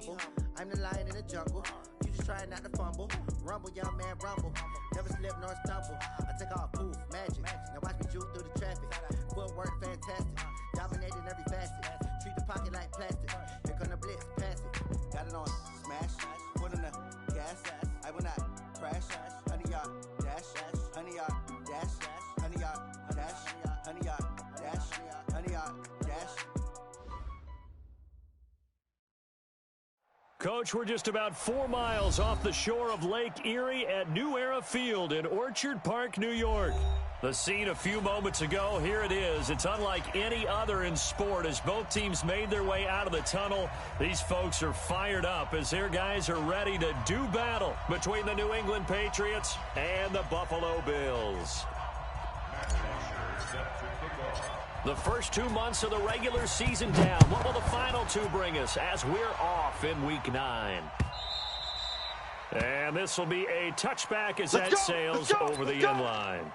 humble. I'm the lion in the jungle. You just trying not to fumble. Rumble, young man, rumble. Never slip nor stumble. I take off, poof, magic. Now watch me juke through the traffic. Footwork, fantastic. Dominating every facet. Treat the pocket like plastic. Here come the blitz, pass it. Got it on, smash. Put in the gas. I will not crash. Honey yard, dash. Honey yard, dash. Honey yard, dash. Honey yard, dash. Honey yard, dash. Coach, we're just about 4 miles off the shore of Lake Erie at New Era Field in Orchard Park, New York. The scene a few moments ago, here it is. It's unlike any other in sport as both teams made their way out of the tunnel. These folks are fired up as their guys are ready to do battle between the New England Patriots and the Buffalo Bills. The first 2 months of the regular season down. What will the final 2 bring us as we're off in Week 9? And this will be a touchback as that sails over the end line.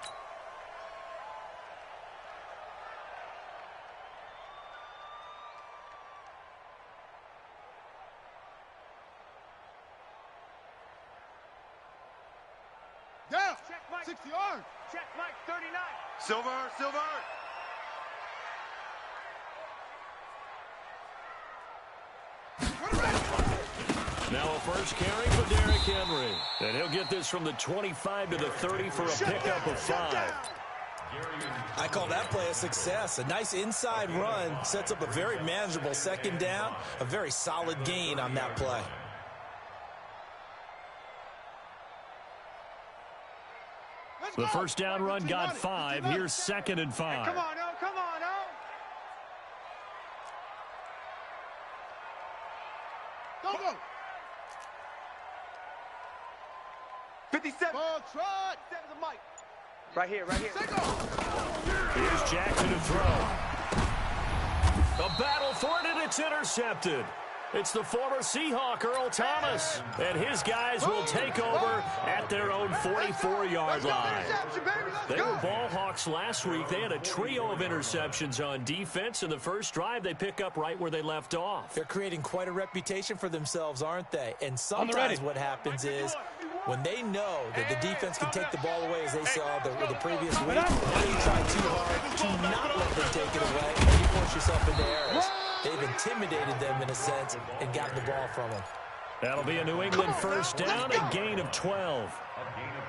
Down. 60 yards. Check Mike, 39. Silver. Now a first carry for Derrick Henry. And he'll get this from the 25 to the 30 for a pickup of 5. I call that play a success. A nice inside run sets up a very manageable second down. A very solid gain on that play. The first down run got 5. Here's 2nd and 5. Hey, come on, oh, come on, oh. Go. 57. Ball trot. Mike. Right here. Here's Jackson to throw. A battle for it, and it's intercepted. It's the former Seahawk, Earl Thomas, and his guys will take over at their own 44-yard line. They were ball hawks last week. They had a trio of interceptions on defense. In the first drive, they pick up right where they left off. They're creating quite a reputation for themselves, aren't they? And sometimes what happens is when they know that the defense can take the ball away, as they saw the previous week, they try too hard to not let them take it away, and you force yourself into errors. They've intimidated them in a sense and gotten the ball from them. That'll be a New England first down, a gain of 12.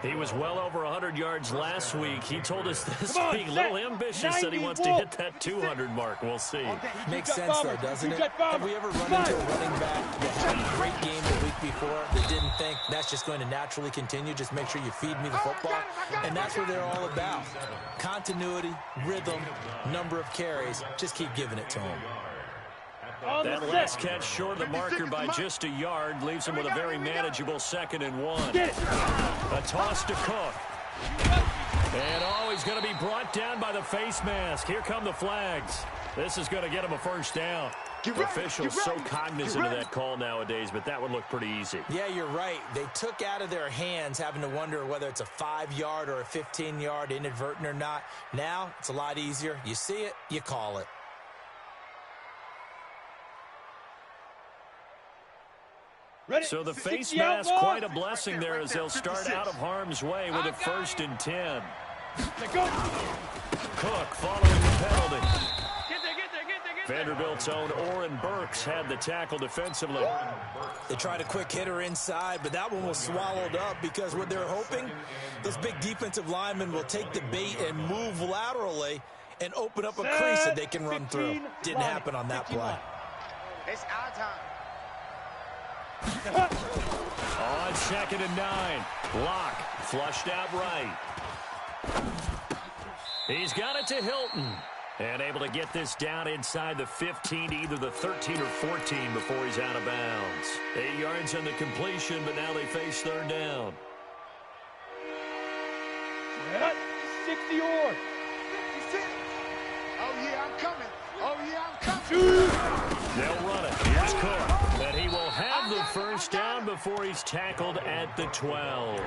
He was well over 100 yards last week. He told us this week, a little ambitious, that he wants to hit that 200 mark. We'll see. Makes sense, though, doesn't it? Have we ever run into a running back that had a great game the week before that didn't think that's just going to naturally continue? Just make sure you feed me the football. And that's what they're all about. Continuity, rhythm, number of carries. Just keep giving it to them. That last catch short of the marker by just a yard leaves him with a very manageable 2nd and 1. A toss to Cook. And he's going to be brought down by the face mask. Here come the flags. This is going to get him a first down. Officials so cognizant of that call nowadays, but that would look pretty easy. Yeah, you're right. They took out of their hands having to wonder whether it's a 5-yard or a 15-yard inadvertent or not. Now it's a lot easier. You see it, you call it. So the face mask, quite a blessing there as they'll start out of harm's way with a 1st and 10. Cook following the penalty. Get there. Vanderbilt's own Oren Burks had the tackle defensively. They tried a quick hitter inside, but that one was swallowed up because what they're hoping, those big defensive linemen will take the bait and move laterally and open up a crease that they can run through. Didn't happen on that play. It's our time. On 2nd and 9. Locke flushed out right. He's got it to Hilton. And able to get this down inside the 15, either the 13 or 14 before he's out of bounds. 8 yards on the completion, but now they face 3rd down. 60 yards. Oh, yeah, I'm coming. They'll run it. Here's Cook. And he will have the first down before he's tackled at the 12.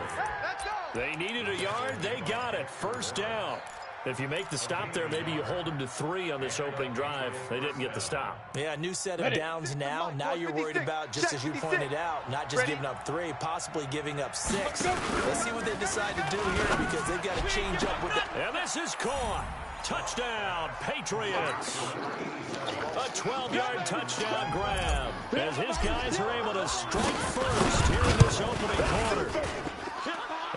They needed a yard. They got it. First down. If you make the stop there, maybe you hold them to 3 on this opening drive. They didn't get the stop. Yeah, new set of downs now. Now you're worried about, just as you pointed out, not just giving up 3, possibly giving up 6. Let's see what they decide to do here because they've got to change up with it. And this is caught. Touchdown, Patriots. A 12-yard touchdown grab as his guys are able to strike first here in this opening quarter.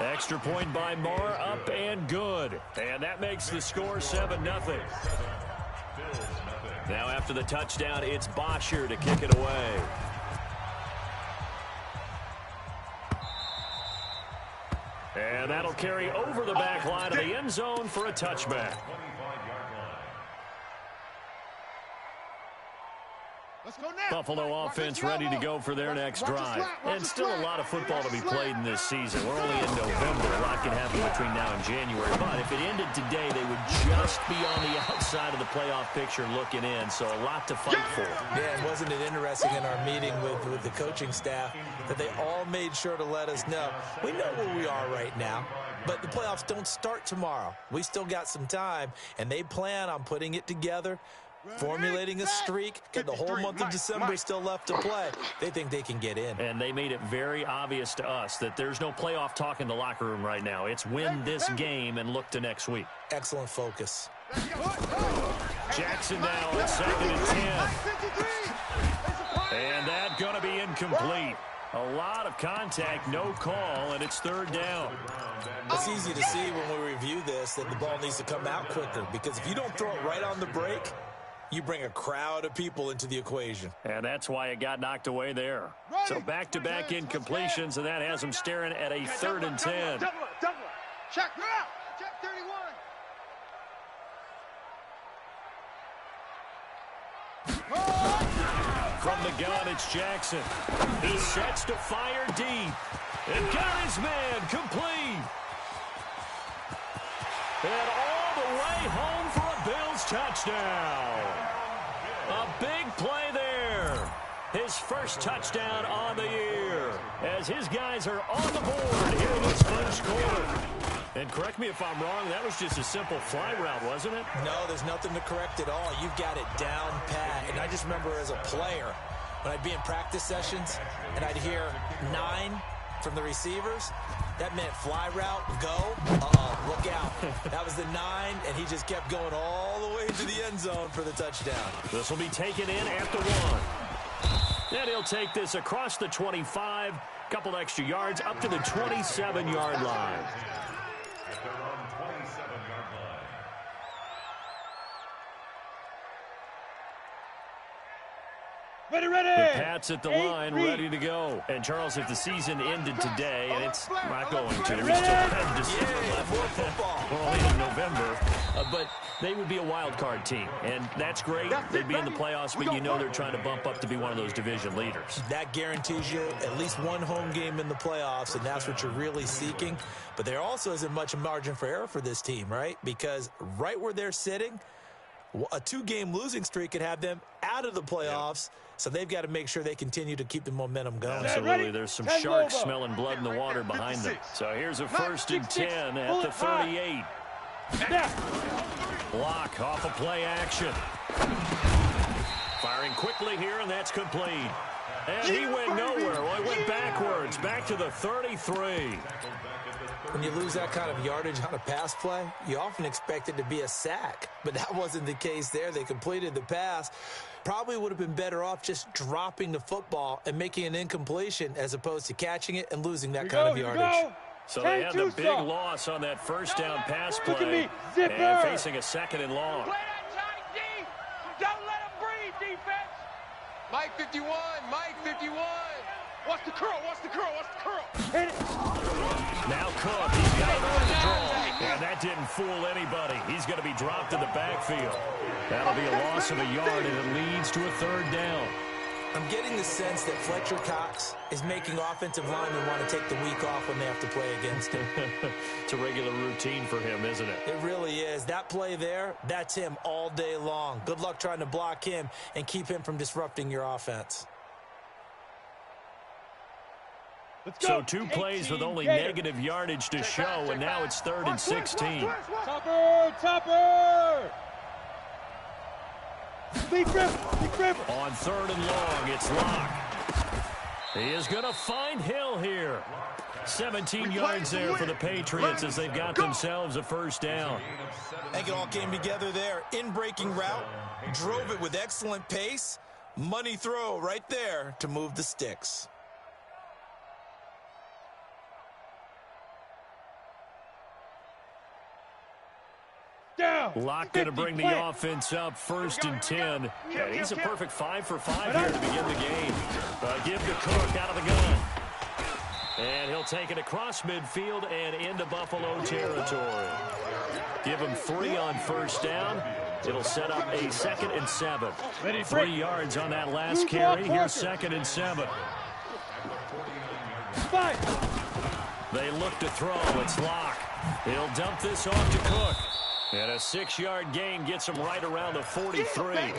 Extra point by Moore, up and good. And that makes the score 7-0. Now after the touchdown, it's Bosher to kick it away. And that'll carry over the back line of the end zone for a touchback. Buffalo offense ready to go for their next drive. And still a lot of football to be played in this season. We're only in November. A lot can happen between now and January. But if it ended today, they would just be on the outside of the playoff picture looking in. So a lot to fight for. Yeah, and wasn't it interesting in our meeting with the coaching staff that they all made sure to let us know, we know where we are right now, but the playoffs don't start tomorrow. We still got some time, and they plan on putting it together, formulating a streak, got the whole month of December still left to play. They think they can get in. And they made it very obvious to us that there's no playoff talk in the locker room right now. It's win this game and look to next week. Excellent focus. Jackson now on 2nd and 10. And that's going to be incomplete. A lot of contact, no call, and it's 3rd down. It's easy to see when we review this that the ball needs to come out quicker because if you don't throw it right on the break, you bring a crowd of people into the equation. And that's why it got knocked away there. So back-to-back incompletions, and that has them staring at a 3rd and 10. Check, you're out. Check 31. From the gun, it's Jackson. He sets to fire deep. And got his man complete. And all the way home for a Bills touchdown. A big play there. His first touchdown on the year. As his guys are on the board here in this first quarter. And correct me if I'm wrong, that was just a simple fly route, wasn't it? No, there's nothing to correct at all. You've got it down pat. And I just remember as a player, when I'd be in practice sessions and I'd hear 9 from the receivers, that meant fly route, go, look out. That was the 9, and he just kept going all the way to the end zone for the touchdown. This will be taken in at the 1. And he'll take this across the 25, couple extra yards, up to the 27-yard line. Ready. The Pats at the line, ready to go. And, Charles, if the season ended today, and it's not going to, we still have December left. We're only in November. But they would be a wild card team, and that's great. They'd be in the playoffs, but you know they're trying to bump up to be one of those division leaders. That guarantees you at least one home game in the playoffs, and that's what you're really seeking. But there also isn't much margin for error for this team, right? Because right where they're sitting, a 2-game losing streak could have them out of the playoffs. So they've got to make sure they continue to keep the momentum going. Absolutely. There's some sharks smelling blood in the water behind them. So here's a 1st and 10 at the 38. Block off of play action. Firing quickly here, and that's complete. And he went nowhere. Well, he went backwards, back to the 33. When you lose that kind of yardage on a pass play, you often expect it to be a sack. But that wasn't the case there. They completed the pass. Probably would have been better off just dropping the football and making an incompletion as opposed to catching it and losing that kind of yardage. So they had the big loss on that first down pass play and facing a 2nd and long. Play that tight D. Don't let him breathe, defense. Mike 51. Mike 51. What's the curl? What's the curl? What's the curl? Hit it. Now Cook, he's got it on the draw. And that didn't fool anybody. He's going to be dropped in the backfield. That'll be a loss of a yard, and it leads to a 3rd down. I'm getting the sense that Fletcher Cox is making offensive linemen want to take the week off when they have to play against him. It's a regular routine for him, isn't it? It really is. That play there, that's him all day long. Good luck trying to block him and keep him from disrupting your offense. So 2 plays with only negative yardage to show, and now it's 3rd and 16. Topper! Big grip! On 3rd and long, it's Locke. He is going to find Hill here. 17 yards there for the Patriots as they've got themselves a first down. I think it all came together there. In-breaking route, drove it with excellent pace. Money throw right there to move the sticks. Locke going to bring the offense up 1st and 10. And he's a perfect 5 for 5 here to begin the game. Give to Cook out of the gun. And he'll take it across midfield and into Buffalo territory. Give him 3 on first down. It'll set up a 2nd and 7. 3 yards on that last carry. Here's 2nd and 7. They look to throw. It's Locke. He'll dump this off to Cook. And a 6-yard gain gets him right around the 43.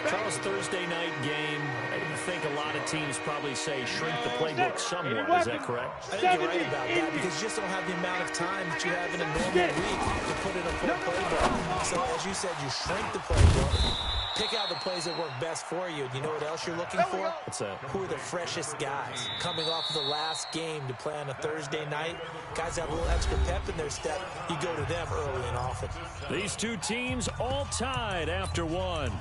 Charles, Thursday night game, I think a lot of teams probably say shrink the playbook somewhat. Is that correct? I think you're right about that because you just don't have the amount of time that you have in a normal week to put in a full playbook. So, as you said, you shrink the playbook. Pick out the plays that work best for you. You know what else you're looking for? What's that? Who are the freshest guys coming off of the last game to play on a Thursday night? Guys have a little extra pep in their step. You go to them early and often. These 2 teams all tied after 1.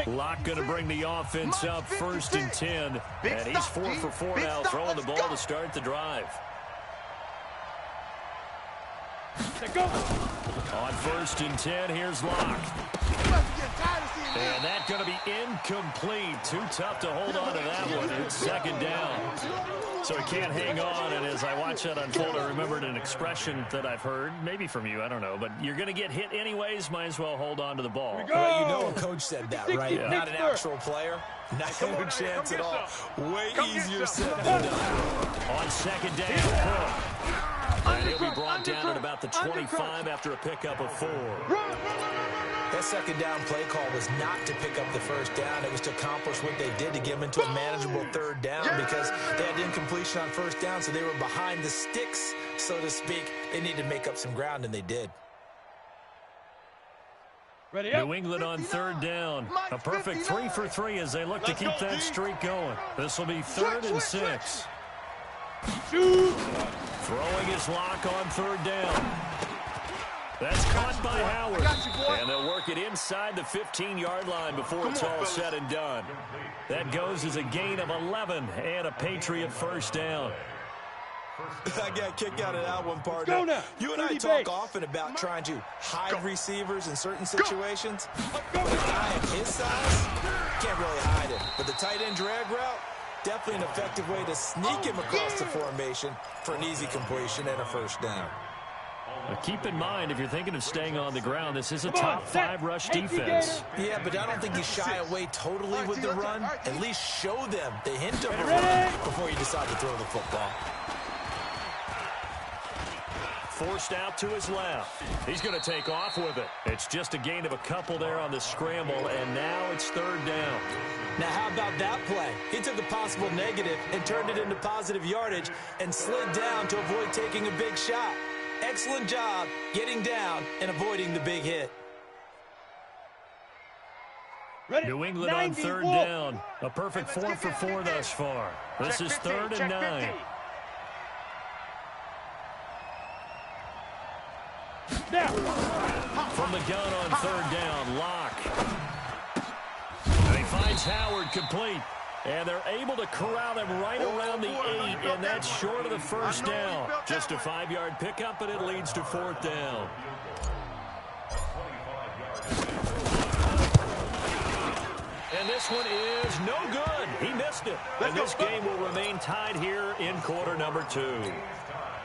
Locke going to bring the offense up 1st and 10. And he's 4 for 4 now, throwing the ball to start the drive. On 1st and 10, here's Locke. And that's going to be incomplete. Too tough to hold on to that one. It's 2nd down. So he can't hang on, and as I watch that unfold, I remembered an expression that I've heard, maybe from you, I don't know, but you're going to get hit anyways, might as well hold on to the ball. Well, you know a coach said that, right? Yeah. Not an actual player. Not no chance at all. Way easier said than done. On 2nd down, Cook. And he'll be brought down at about the 25 after a pickup of 4. That 2nd down play call was not to pick up the first down. It was to accomplish what they did to get them into a manageable 3rd down because they had incompletion on first down, so they were behind the sticks, so to speak. They needed to make up some ground, and they did. New England on 3rd down. A perfect 3 for 3 as they look to keep that streak going. This will be 3rd and 6. Throwing his Locke on 3rd down. That's caught by Howard. And they'll work it inside the 15-yard line before it's all said and done. That goes as a gain of 11 and a Patriot first down. I got a kick out of that one, partner. You and I talk often about trying to hide receivers in certain situations. But a guy at his size can't really hide him. But the tight end drag route, definitely an effective way to sneak him across the formation for an easy completion and a first down. Now keep in mind, if you're thinking of staying on the ground, this is a top 5 rush defense. Yeah, but I don't think you shy away totally with the run. At least show them the hint of a run before you decide to throw the football. Forced out to his left. He's going to take off with it. It's just a gain of a couple there on the scramble, and now it's 3rd down. Now, how about that play? He took a possible negative and turned it into positive yardage and slid down to avoid taking a big shot. Excellent job getting down and avoiding the big hit. New England on 3rd down. A perfect 4 for 4 thus far. This is 3rd and 9. Now. From the gun on 3rd down, Locke. And he finds Howard complete. And they're able to corral him right around the 8, and that's short of the first down. Just a 5-yard pickup, and it leads to 4th down. And this one is no good. He missed it. And this game will remain tied here in quarter number 2.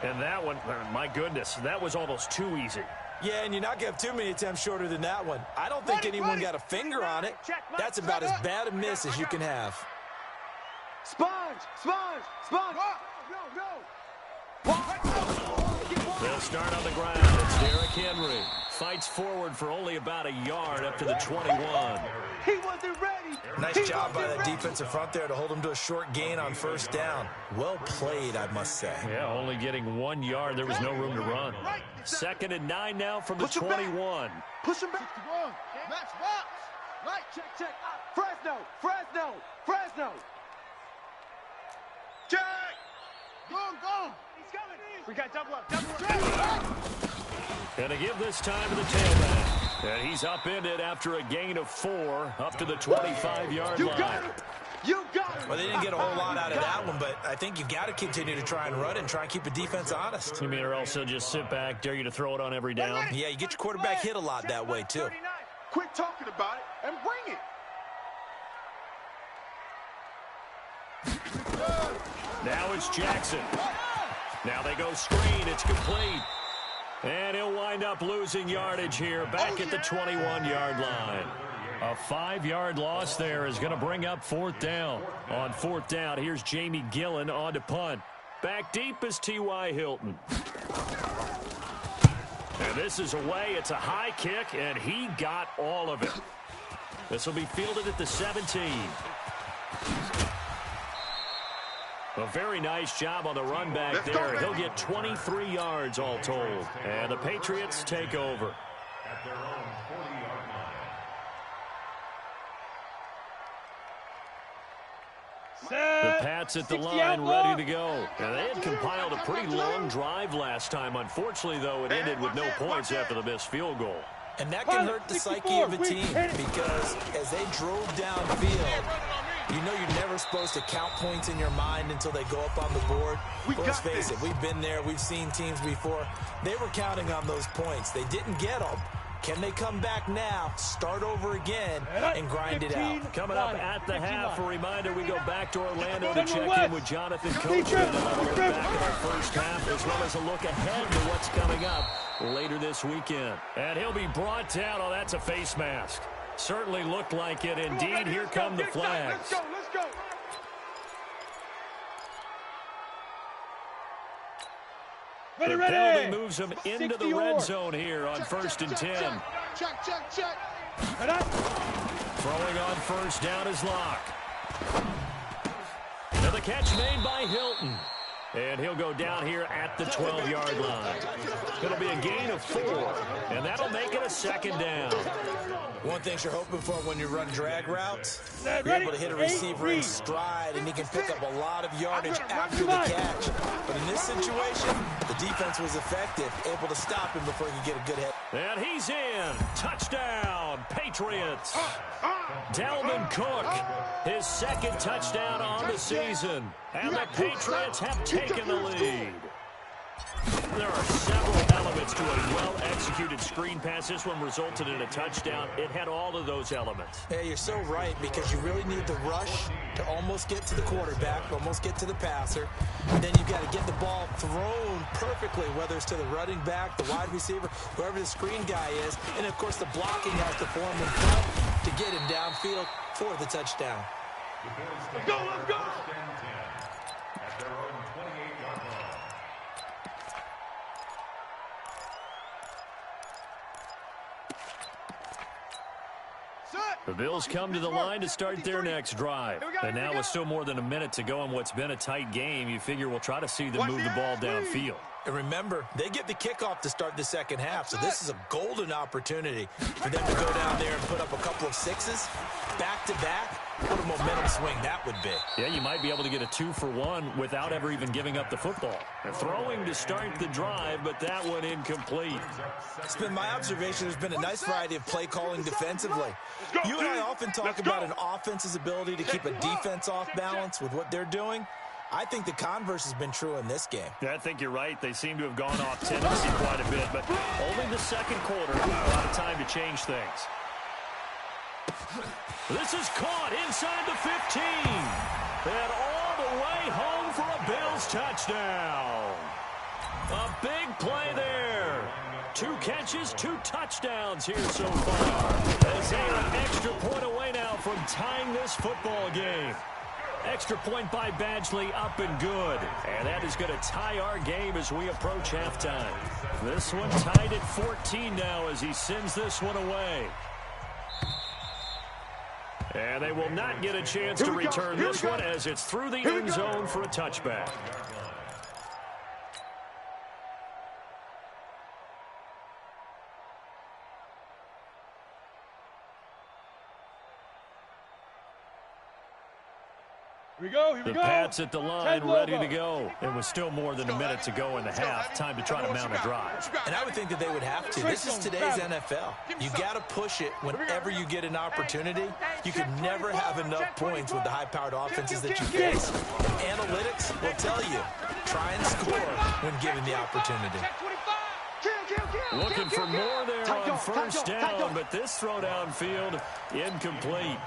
And that one, my goodness, that was almost too easy. Yeah, and you're not going to have too many attempts shorter than that one. I don't think anyone got a finger on it. That's about as bad a miss as you can have. Sponge! Sponge! Sponge! No! They'll start on the ground. It's Derrick Henry. Fights forward for only about a yard up to the 21. He wasn't ready. Nice job by that defensive front there to hold him to a short gain on first down. Well played, I must say. Yeah, only getting 1 yard. There was no room to run. 2nd and 9 now from the 21. Push him back. Max box. Right, check. Fresno. Check. Go. He's coming. We got double up. And to give this time to the tailback. And he's upended after a gain of 4 up to the 25-yard line. You got it. Well, they didn't get a whole lot out of that one, but I think you got to continue to try and run and try and keep the defense honest. You mean or else they'll just sit back, dare you to throw it on every down? Yeah, you get your quarterback hit a lot that way, too. Quit talking about it and bring it. Now it's Jackson. Now they go screen. It's complete. And he'll wind up losing yardage here back at the 21-yard line. A 5-yard loss there is going to bring up 4th down. On 4th down, here's Jamie Gillen on to punt. Back deep is T.Y. Hilton. And this is away. It's a high kick, and he got all of it. This will be fielded at the 17. A very nice job on the run back there. He'll get 23 yards all told. And the Patriots take over. The Pats at the line, ready to go. And they had compiled a pretty long drive last time. Unfortunately, though, it ended with no points after the missed field goal. And that can hurt the psyche of a team because as they drove downfield, you know you're never supposed to count points in your mind until they go up on the board. Let's face it, we've been there. We've seen teams before. They were counting on those points. They didn't get them. Can they come back now, start over again, and grind it out? Coming up at the half, a reminder, we go back to Orlando to check in with Jonathan Coachman. Another look back at our first half, as well as a look ahead to what's coming up later this weekend. And he'll be brought down. Oh, that's a face mask. Certainly looked like it. Indeed, here come the flags. Let's go. The penalty moves him into the red zone here on 1st and 10. Check. Throwing on first down is Locke. Now the catch made by Hilton. And he'll go down here at the 12-yard line. It'll be a gain of 4, and that'll make it a 2nd down. One thing you're hoping for when you run drag routes, you're able to hit a receiver in stride, and he can pick up a lot of yardage after the catch. But in this situation, the defense was effective, able to stop him before he could get a good hit. And he's in. Touchdown, Patriots. Dalvin Cook, his 2nd touchdown on the season. And the Patriots have taken the lead. There are several elements to a well-executed screen pass. This one resulted in a touchdown. It had all of those elements. Yeah, you're so right, because you really need the rush to almost get to the quarterback, almost get to the passer. And then you've got to get the ball thrown perfectly, whether it's to the running back, the wide receiver, whoever the screen guy is. And, of course, the blocking has to form in front to get him downfield for the touchdown. Let's go. The Bills come to the line to start their next drive. And now with still more than a minute to go in what's been a tight game, you figure we'll try to see them move the ball downfield. And remember, they get the kickoff to start the second half, so this is a golden opportunity for them to go down there and put up a couple of sixes back-to-back. What a momentum swing that would be. Yeah, you might be able to get a 2-for-1 without ever even giving up the football. And throwing to start the drive, but that one incomplete. It's been my observation there's been a nice variety of play calling defensively. You and I often talk about an offense's ability to keep a defense off balance with what they're doing. I think the converse has been true in this game. Yeah, I think you're right. They seem to have gone off tendency quite a bit, but only the second quarter, a lot of time to change things. This is caught inside the 15. And all the way home for a Bills touchdown. A big play there. 2 catches, 2 touchdowns here so far. As they are an extra point away now from tying this football game. Extra point by Badgley, up and good. And that is going to tie our game as we approach halftime. This one tied at 14 now as he sends this one away. And they will not get a chance to return this one as it's through the end zone for a touchback. Here we go, The Pats at the line, ready to go. It was still more than a minute to go in the half. Time to try to mount a drive. And I would think that they would have to. This is today's NFL. You got to push it whenever you get an opportunity. You can never have enough points with the high-powered offenses that you face. And analytics will tell you, try and score when given the opportunity. Looking for more there on first down, but this throw downfield incomplete.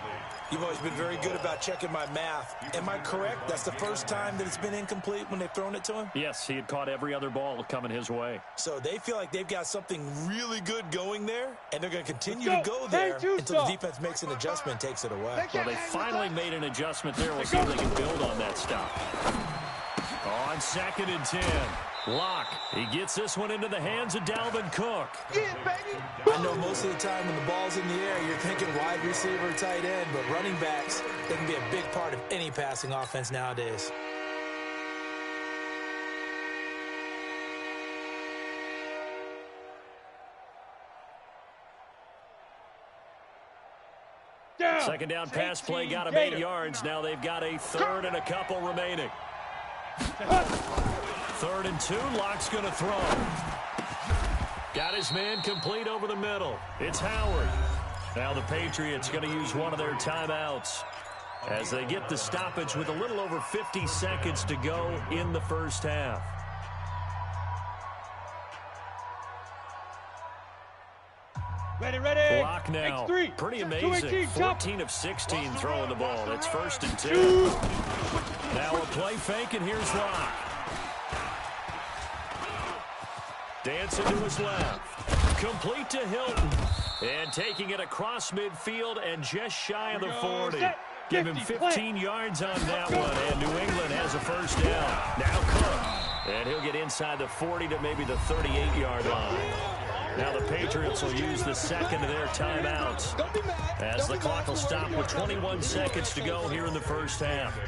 You've always been very good about checking my math. Am I correct? That's the first time that it's been incomplete when they've thrown it to him? Yes, he had caught every other ball coming his way. So they feel like they've got something really good going there, and they're going to continue to go there until the defense makes an adjustment and takes it away. Well, they finally made an adjustment there. We'll see if they can build on that stop. On 2nd and 10. Locke, he gets this one into the hands of Dalvin Cook. I know most of the time when the ball's in the air, you're thinking wide receiver, tight end, but running backs, they can be a big part of any passing offense nowadays. Second down pass play got him 8 yards. Now they've got a 3rd and a couple remaining. 3rd and 2, Locke's going to throw. Got his man complete over the middle. It's Howard. Now the Patriots going to use one of their timeouts as they get the stoppage with a little over 50 seconds to go in the first half. Ready. Locke now. Pretty amazing. 14 of 16 throwing the ball. It's 1st and 10. Now a play fake, and here's Locke. Dancing to his left. Complete to Hilton. And taking it across midfield and just shy of the 40. Give him 15 yards on that one. And New England has a first down. Now Cook. And he'll get inside the 40 to maybe the 38-yard line. Now the Patriots will use the second of their timeouts as the clock will stop with 21 seconds to go here in the first half.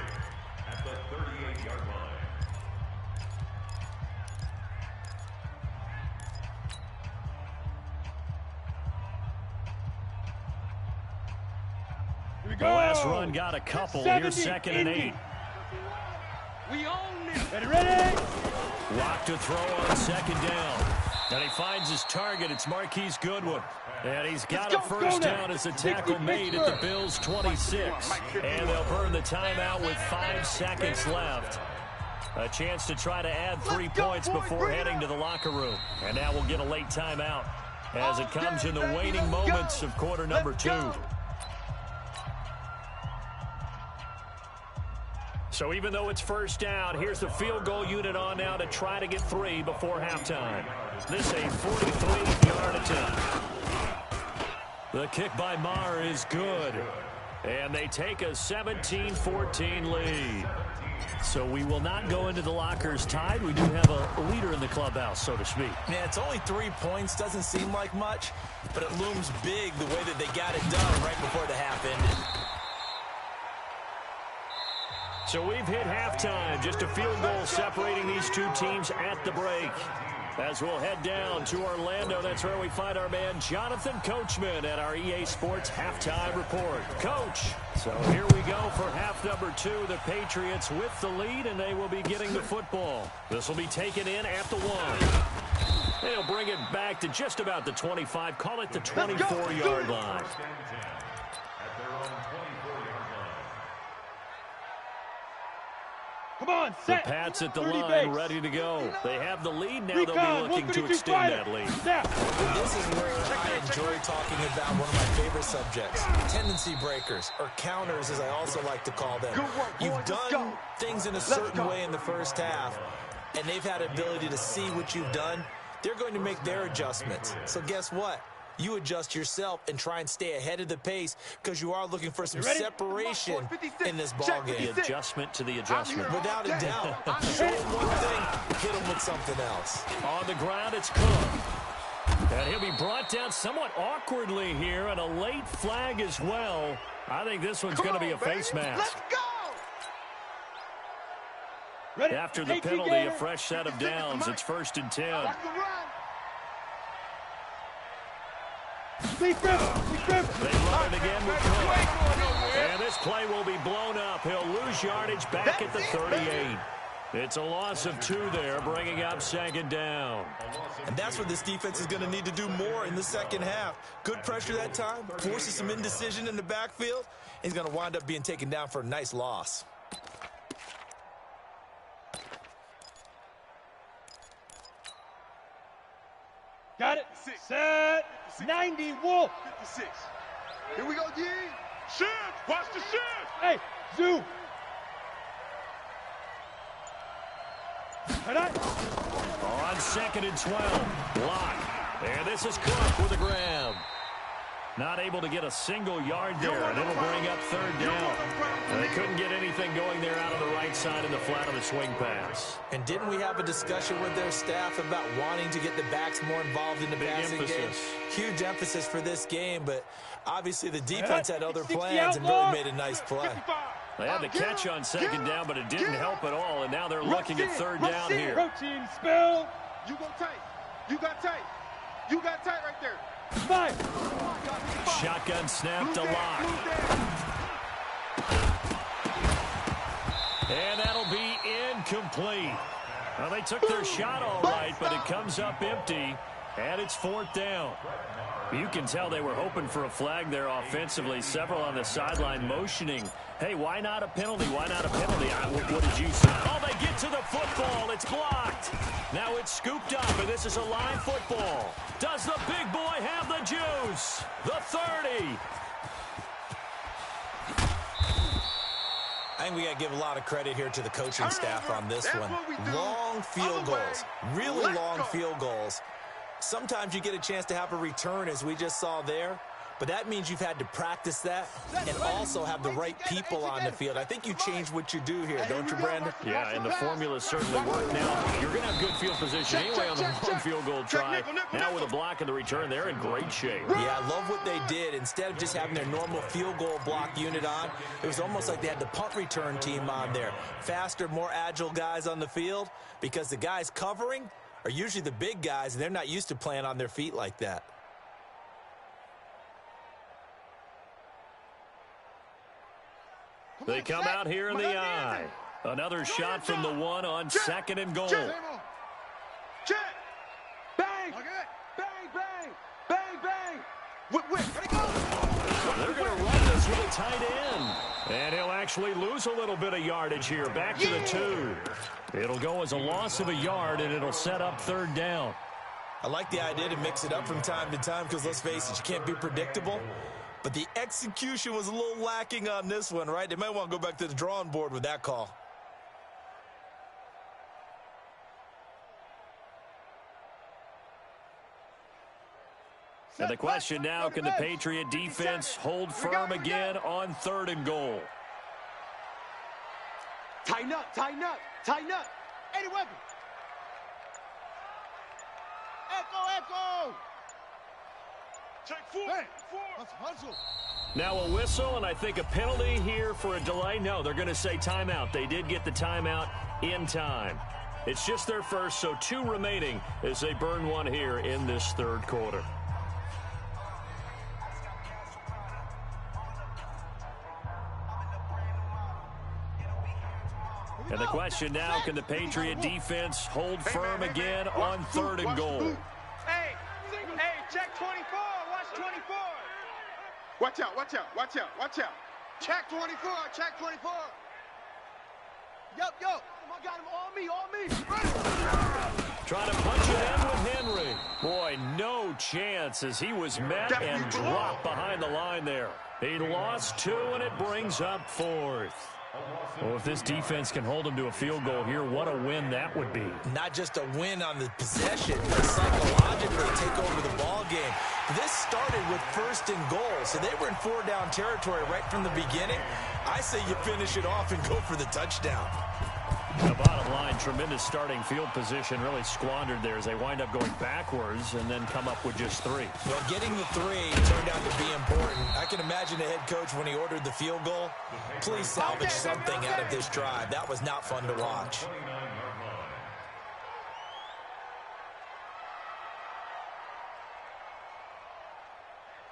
The last run got a couple. Here's 2nd and 8. We own it. Ready. Locke to throw on 2nd down. And he finds his target. It's Marquise Goodwin. And he's got a first down as the tackle made at the Bills' 26. And they'll burn the timeout with 5 seconds left. A chance to try to add 3 points before heading to the locker room. And now we'll get a late timeout as it comes in the waning moments of quarter number 2. So even though it's first down, here's the field goal unit on now to try to get 3 before halftime. This a 43-yard attempt. The kick by Maher is good. And they take a 17-14 lead. So we will not go into the lockers tied. We do have a leader in the clubhouse, so to speak. Man, it's only 3 points. Doesn't seem like much, but it looms big the way that they got it done right before the half ended. So we've hit halftime. Just a field goal separating these two teams at the break. As we'll head down to Orlando, that's where we find our man Jonathan Coachman at our EA Sports Halftime Report. Coach, so here we go for half number 2. The Patriots with the lead, and they will be getting the football. This will be taken in at the 1. They'll bring it back to just about the 25. Call it the 24-yard line. Come on, set. The Pats at the line, ready to go. They have the lead. Now they'll be looking to extend that lead. This is where I enjoy talking about one of my favorite subjects, tendency breakers, or counters as I also like to call them. You've done things in a certain way in the first half, and they've had ability to see what you've done. They're going to make their adjustments. So guess what? you adjust yourself and try and stay ahead of the pace because you are looking for some separation in this ball game. The adjustment to the adjustment. Without a doubt. Show him one thing, hit him with something else. On the ground, it's Cook. And he'll be brought down somewhat awkwardly here, and a late flag as well. I think this one's going to be a face mask. Let's go! Ready? After the penalty, a fresh set of downs. It's 1st and 10. Watch the run. Steve Griffin. They run it again with Cook. And this play will be blown up. He'll lose yardage back at the 38. It's a loss of 2 there, bringing up 2nd down. And that's what this defense is going to need to do more in the second half. Good pressure that time, forces some indecision in the backfield. He's going to wind up being taken down for a nice loss. Got it. Set. 90, Wolf. 56. Here we go, G. Shift. Watch the shift. Hey, Zoo. Right on. On 2nd and 12. Block. And this is Cook with a grab. Not able to get a single yard there, and it'll bring up 3rd down. And they couldn't get anything going there out on the right side in the flat of the swing pass. And didn't we have a discussion with their staff about wanting to get the backs more involved in the passing game? Huge emphasis for this game, but obviously the defense had other plans and really made a nice play. They had the catch on 2nd down, but it didn't help at all, and now they're looking at 3rd down here. Protein spill. You go tight. You got tight. You got tight right there. Five. Shotgun snap to Lock. And that'll be incomplete. Well, they took their shot all right, but it comes up empty, and it's 4th down. You can tell they were hoping for a flag there offensively. Several on the sideline motioning, hey, why not a penalty? Why not a penalty? What did you say? Oh, they get to the football. It's blocked. Now it's scooped up, and this is a line football. Does the big boy have the juice? The 30. I think we got to give a lot of credit here to the coaching staff on this one. Long field goals, really long field goals. Sometimes you get a chance to have a return, as we just saw there, but that means you've had to practice that and also have the right people on the field. I think you change what you do here, don't you, Brandon? Yeah, and the formula certainly worked. Now, you're going to have good field position anyway on the long field goal try. Now with a block and the return, they're in great shape. Yeah, I love what they did. Instead of just having their normal field goal block unit on, it was almost like they had the punt return team on there. Faster, more agile guys on the field, because the guys covering are usually the big guys, and they're not used to playing on their feet like that. They come out here in the I. Another shot from the 1 on 2nd and goal. Check. Bang. Bang, bang. Bang, bang. Whip. Ready, go. They're going to run this with a tight end. And he'll actually lose a little bit of yardage here. Back to the 2. It'll go as a loss of a yard, and it'll set up 3rd down. I like the idea to mix it up from time to time because, let's face it, you can't be predictable. But the execution was a little lacking on this one, right? They might want to go back to the drawing board with that call. And the question now, can the Patriot defense hold firm again on 3rd and goal? Tighten up. Any weapon. Echo. Check 4. Let's hustle. Now a whistle, and I think a penalty here for a delay. No, they're going to say timeout. They did get the timeout in time. It's just their first, so 2 remaining as they burn 1 here in this 3rd quarter. And the question now, can the Patriot defense hold firm again on 3rd and goal? Hey, check 24. Watch 24. Watch out. Check 24. Yup. I got him on me. Trying to punch it in with Henry. Boy, no chance as he was met and dropped behind the line there. He lost 2, and it brings up 4th. Well, if this defense can hold them to a field goal here, what a win that would be. Not just a win on the possession, but psychologically take over the ball game. This started with 1st and goal, so they were in 4-down territory right from the beginning. I say you finish it off and go for the touchdown. The bottom line, tremendous starting field position, really squandered there as they wind up going backwards and then come up with just 3. Well, getting the 3 turned out to be important. I can imagine the head coach when he ordered the field goal. Please salvage something out of this drive. That was not fun to watch.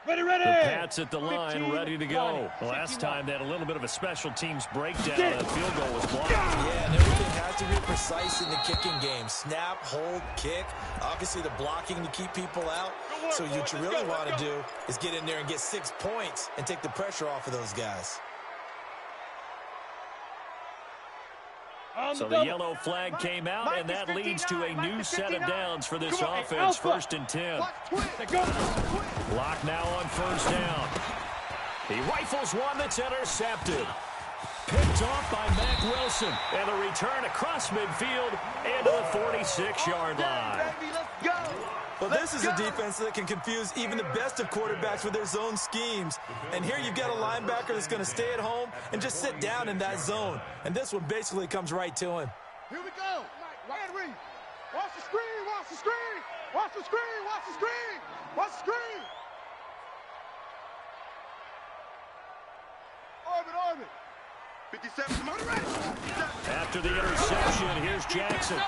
Ready. The Pats at the line, ready to go. Last time they had a little bit of a special teams breakdown. That field goal was blocked. Yeah, and everything has to be precise in the kicking game. Snap, hold, kick. Obviously, the blocking to keep people out. So what you really want to do is get in there and get 6 points and take the pressure off of those guys. So the yellow flag came out, and that leads to a new set of downs for this offense. 1st and 10. Lock now on 1st down. He rifles one that's intercepted. Picked off by Mack Wilson. And a return across midfield into the 46-yard line. Well, this is a defense that can confuse even the best of quarterbacks with their zone schemes. And here you've got a linebacker that's going to stay at home and just sit down in that zone. And this one basically comes right to him. Here we go. Henry. Watch the screen. Watch the screen. Watch the screen. Watch the screen. Watch the screen. Orbit. 57. After the interception, here's Jackson.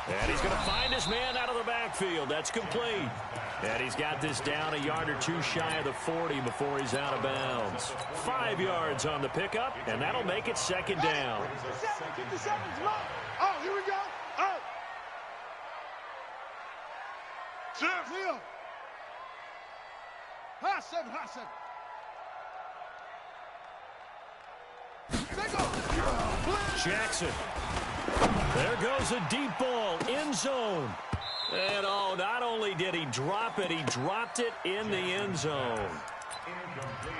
And he's going to find his man out of the backfield. That's complete. And he's got this down a yard or 2 shy of the 40 before he's out of bounds. 5 yards on the pickup, and that'll make it 2nd down. 57. Oh, here we go. Oh. Leo. High 7. Jackson. There goes a deep ball, end zone. And oh, not only did he drop it, he dropped it in the end zone.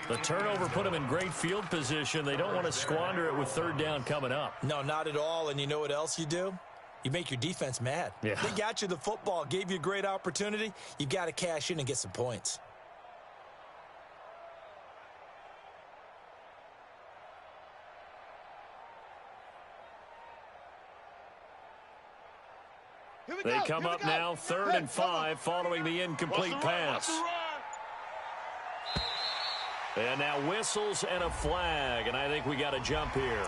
The turnover put him in great field position. They don't want to squander it with 3rd down coming up. No, not at all. And you know what else you do? You make your defense mad. Yeah. They got you the football, gave you a great opportunity. You've got to cash in and get some points. They come up now 3rd and 5 following the incomplete pass. And now whistles and a flag, and I think we got a jump here.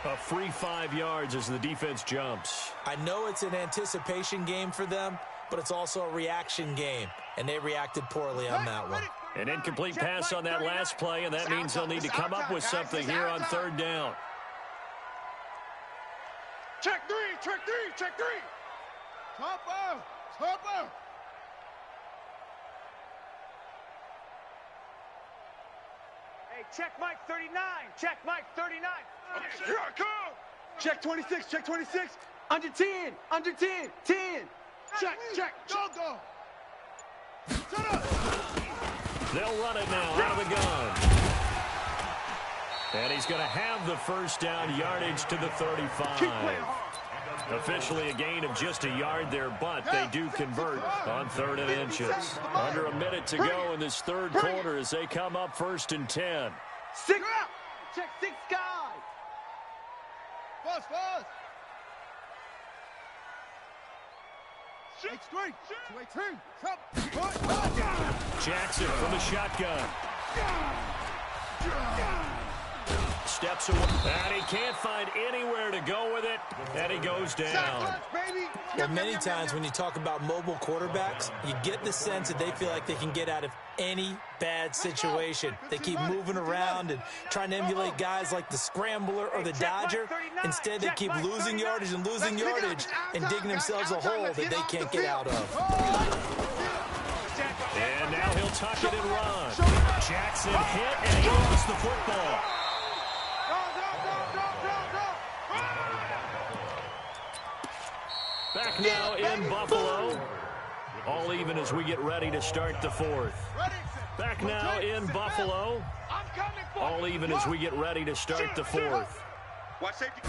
A free 5 yards as the defense jumps. I know it's an anticipation game for them, but it's also a reaction game, and they reacted poorly on that one. An incomplete pass on that last play, and that means they'll need to come up with something here on 3rd down. Check three. Topper. Hey, check Mike 39. Check Mike 39. Here I come. Check 26. Under 10. 10. Check. Go. Shut up. They'll run it now out of the gun. And he's going to have the 1st down, yardage to the 35. Officially a gain of just a yard there, but they do convert on 3rd and inches. Under a minute to go in this 3rd quarter as they come up 1st and 10. 6 out. Check 6 guys. Buzz. 6-3. 2-18. Jackson from the shotgun. Steps away, and he can't find anywhere to go with it, and he goes down. Well, many times when you talk about mobile quarterbacks, you get the sense that they feel like they can get out of any bad situation. They keep moving around and trying to emulate guys like the Scrambler or the Dodger. Instead, they keep losing yardage and digging themselves a hole that they can't get out of. And now he'll tuck it and run. Jackson hit, and he lost the football. Back now in Buffalo. All even as we get ready to start the 4th. Back now in Buffalo. I'm coming. All even as we get ready to start the fourth. Watch safety.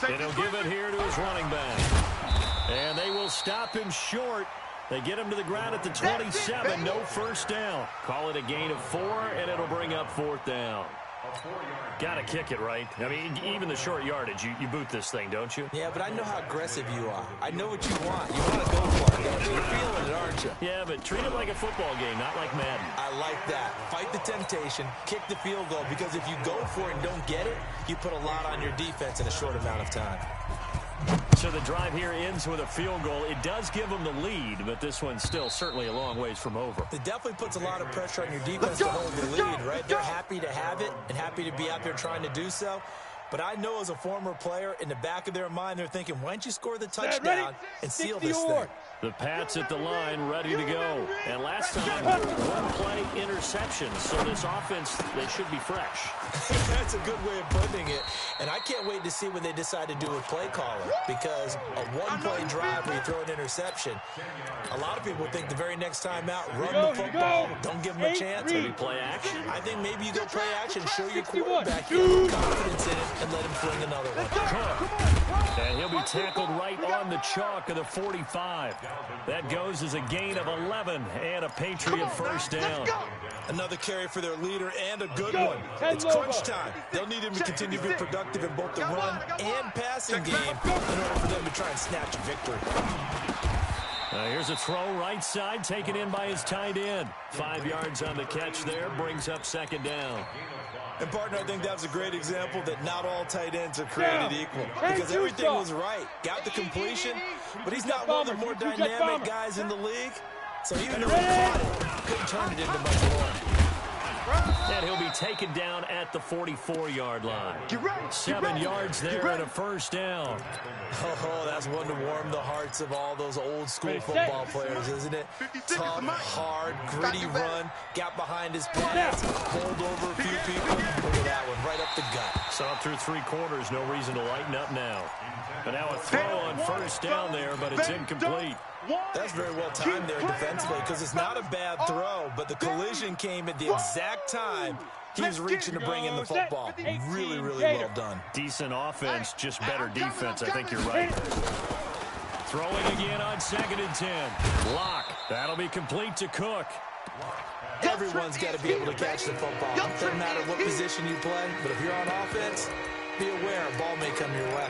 And he'll give it here to his running back. And they will stop him short. They get him to the ground at the 27. No first down. Call it a gain of 4, and it'll bring up 4th down. Got to kick it, right? I mean, even the short yardage, you boot this thing, don't you? Yeah, but I know how aggressive you are. I know what you want. You want to go for it. You're feeling it, aren't you? Yeah, but treat it like a football game, not like Madden. I like that. Fight the temptation, kick the field goal, because if you go for it and don't get it, you put a lot on your defense in a short amount of time. So the drive here ends with a field goal. It does give them the lead, but this one's still certainly a long ways from over. It definitely puts a lot of pressure on your defense to hold the lead, right? They're happy to have it and happy to be out there trying to do so. But I know as a former player, in the back of their mind, they're thinking, why don't you score the touchdown and seal this thing? The Pats at the line, ready to go. And last time, one play interception. So this offense, they should be fresh. That's a good way of putting it. And I can't wait to see what they decide to do with play calling, because a one-play drive where you throw an interception, a lot of people think the very next time out, run the football, don't give them a chance. Maybe play action. I think maybe you go play action, show your quarterback you have confidence in it, and let him fling another one. And he'll be tackled right on the chalk of the 45. That goes as a gain of 11 and a Patriot first down. Another carry for their leader and a good one. It's crunch time. They'll need him to continue to be productive in both the run and passing game in order for them to try and snatch a victory. Here's a throw right side, taken in by his tight end. 5 yards on the catch there, brings up 2nd down. And, partner, I think that was a great example that not all tight ends are created equal, because everything was right. Got the completion, but he's not one of the more dynamic guys in the league. So even though he caught it, couldn't turn it into much more. And he'll be taken down at the 44-yard line. 7 yards there and a first down. Oh, that's one to warm the hearts of all those old-school football players, isn't it? Tough, hard, gritty run, got behind his pads, bowled over a few people. Look at that one, right up the gut. Saw through 3 quarters, no reason to lighten up now. And now a throw on first down there, but it's incomplete. That's very well timed there defensively, because it's not a bad throw, but the collision came at the exact time he was reaching to bring in the football. Really, really well done. Decent offense, just better defense. I think you're right. Throwing again on 2nd and 10. Lock. That'll be complete to Cook. Everyone's got to be able to catch the football. It doesn't matter what position you play, but if you're on offense, be aware a ball may come your way.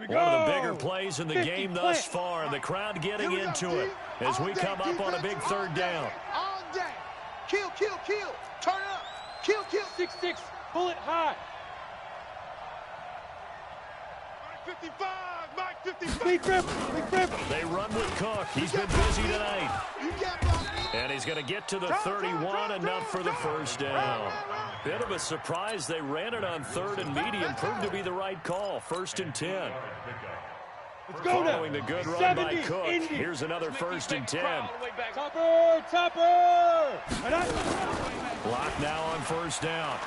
One of the bigger plays in the game thus far, and the crowd getting into it as we come up on a big 3rd down. All day. Kill, kill, kill. Turn up. Kill, kill. 6-6. Bullet high. 55. Mike 55. Big grip. Big grip. They run with Cook. He's been busy tonight. And he's going to get to the 31, enough for the first down. Bit of a surprise. They ran it on 3rd and medium. Proved to be the right call. 1st and 10. Following the good run by Cook. Here's another 1st and 10. Topper, topper. Block now on first down.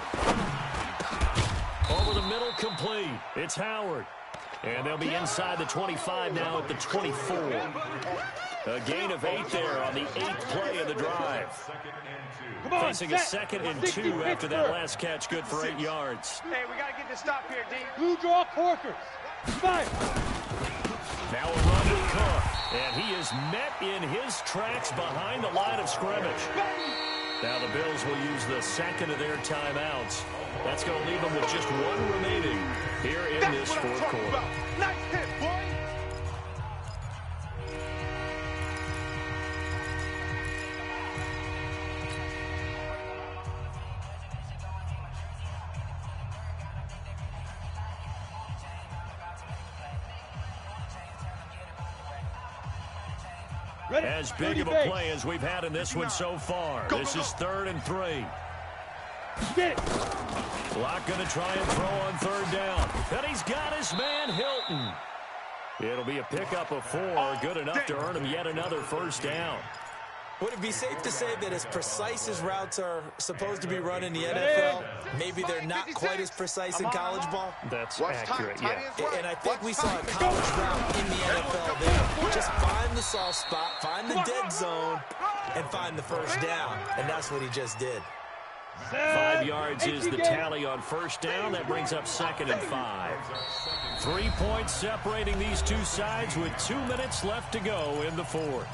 Over the middle, complete. It's Howard. And they'll be inside the 25 now at the 24. A gain of 8 there on the 8th play of the drive. Facing a 2nd and 2 after that last catch, good for 8 yards. Hey, we got to get this stop here, D. Blue draw quarters. Five. Now a run with Cook. And he is met in his tracks behind the line of scrimmage. Now the Bills will use the 2nd of their timeouts. That's going to leave them with just 1 remaining here in this 4th quarter. Nice hit, boy. As big of a play as we've had in this one so far. This is 3rd and 3. Get it. Lock going to try and throw on 3rd down. And he's got his man, Hilton. It'll be a pickup of 4. Good enough to earn him yet another first down. Would it be safe to say that as precise as routes are supposed to be run in the NFL, maybe they're not quite as precise in college ball? That's accurate, yeah. And I think we saw a college route in the NFL there. Just find the soft spot, find the dead zone, and find the first down. And that's what he just did. 5 yards is the tally on first down. That brings up 2nd and 5. 3 points separating these two sides with 2 minutes left to go in the fourth.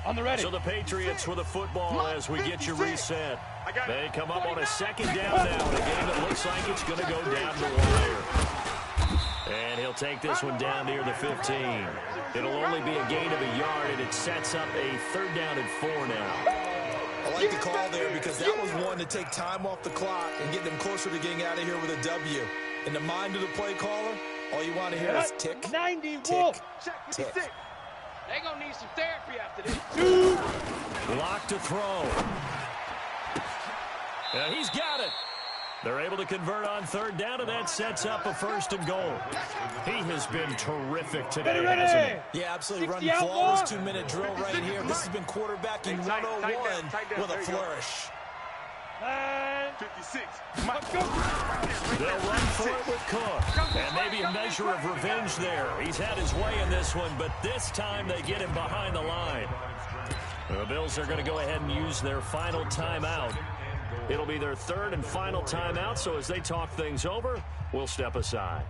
On the ready. So the Patriots with the football as we get you reset. They come up on a 2nd down now in a game that looks like it's going to go down the wire. And he'll take this one down near the 15. It'll only be a gain of a yard, and it sets up a 3rd down and 4 now. I like the call there because that was one to take time off the clock and get them closer to getting out of here with a W. In the mind of the play caller, all you want to hear is tick, 90 tick, tick. They're going to need some therapy after this. Lock to throw. Yeah, he's got it. They're able to convert on 3rd down, and that sets up a 1st and goal. He has been terrific today, hasn't he? Yeah, absolutely. Running flawless 2-minute drill right here. This has been quarterbacking 101 with a flourish. 56. They'll run for it with Cook. And maybe a measure of revenge there. He's had his way in this one, but this time they get him behind the line. The Bills are going to go ahead and use their final timeout. It'll be their 3rd and final timeout, so as they talk things over, we'll step aside.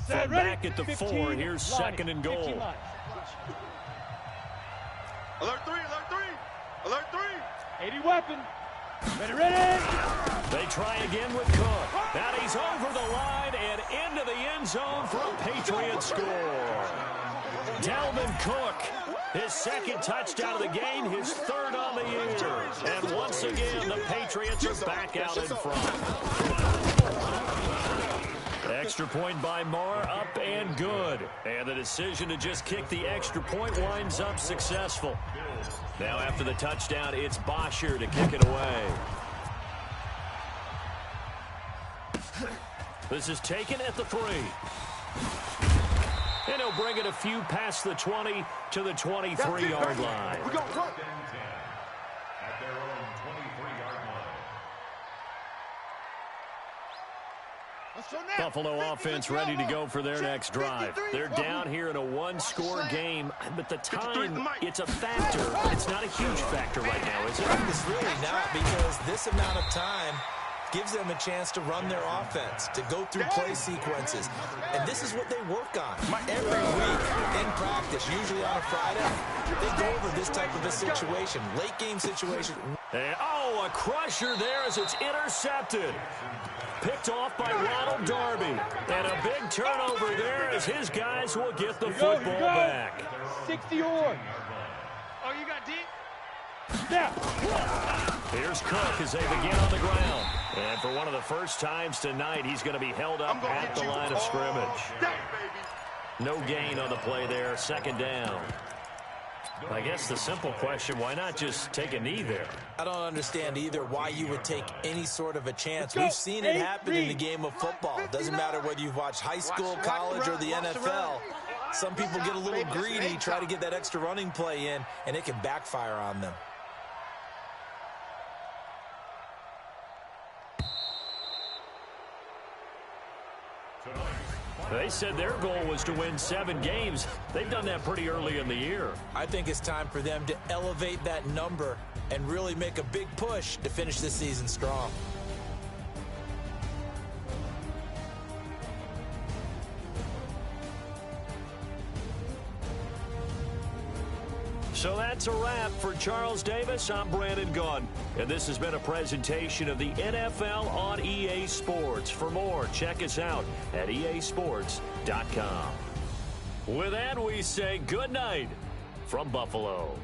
From back at the 4, here's 2nd and goal. Alert 3, alert 3, alert 3. 80 weapon. Ready. They try again with Cook. Now he's over the line and into the end zone for a Patriot score. Dalvin Cook, his 2nd touchdown of the game, his 3rd on the year. And once again, the Patriots are back out in front. Extra point by Marr, up and good. And the decision to just kick the extra point winds up successful. Now after the touchdown, it's Bosher to kick it away. This is taken at the 3. And he'll bring it a few past the 20 to the 23-yard line. We're going to work. At their own 23-yard line. Buffalo offense ready to go for their next drive. They're down here in a 1-score game, but the time, it's a factor, but it's not a huge factor right now, is it? It's really not, because this amount of time gives them a chance to run their offense, to go through play sequences. And this is what they work on. Every week in practice, usually on a Friday, they go over this type of a situation, late game situation. And, oh, a crusher there as it's intercepted. Picked off by Ronald Darby. And a big turnover there as his guys will get the football back. 60 or. Oh, you got deep? Now. Here's Cook as they begin on the ground. And for one of the first times tonight, he's going to be held up at the line of scrimmage. No gain on the play there, 2nd down. I guess the simple question, why not just take a knee there? I don't understand either why you would take any sort of a chance. We've seen it happen in the game of football. It doesn't matter whether you've watched high school, college, or the NFL. Some people get a little greedy, try to get that extra running play in, and it can backfire on them. They said their goal was to win 7 games. They've done that pretty early in the year. I think it's time for them to elevate that number and really make a big push to finish this season strong. So that's a wrap for Charles Davis. I'm Brandon Gaudin, and this has been a presentation of the NFL on EA Sports. For more, check us out at easports.com. With that, we say good night from Buffalo.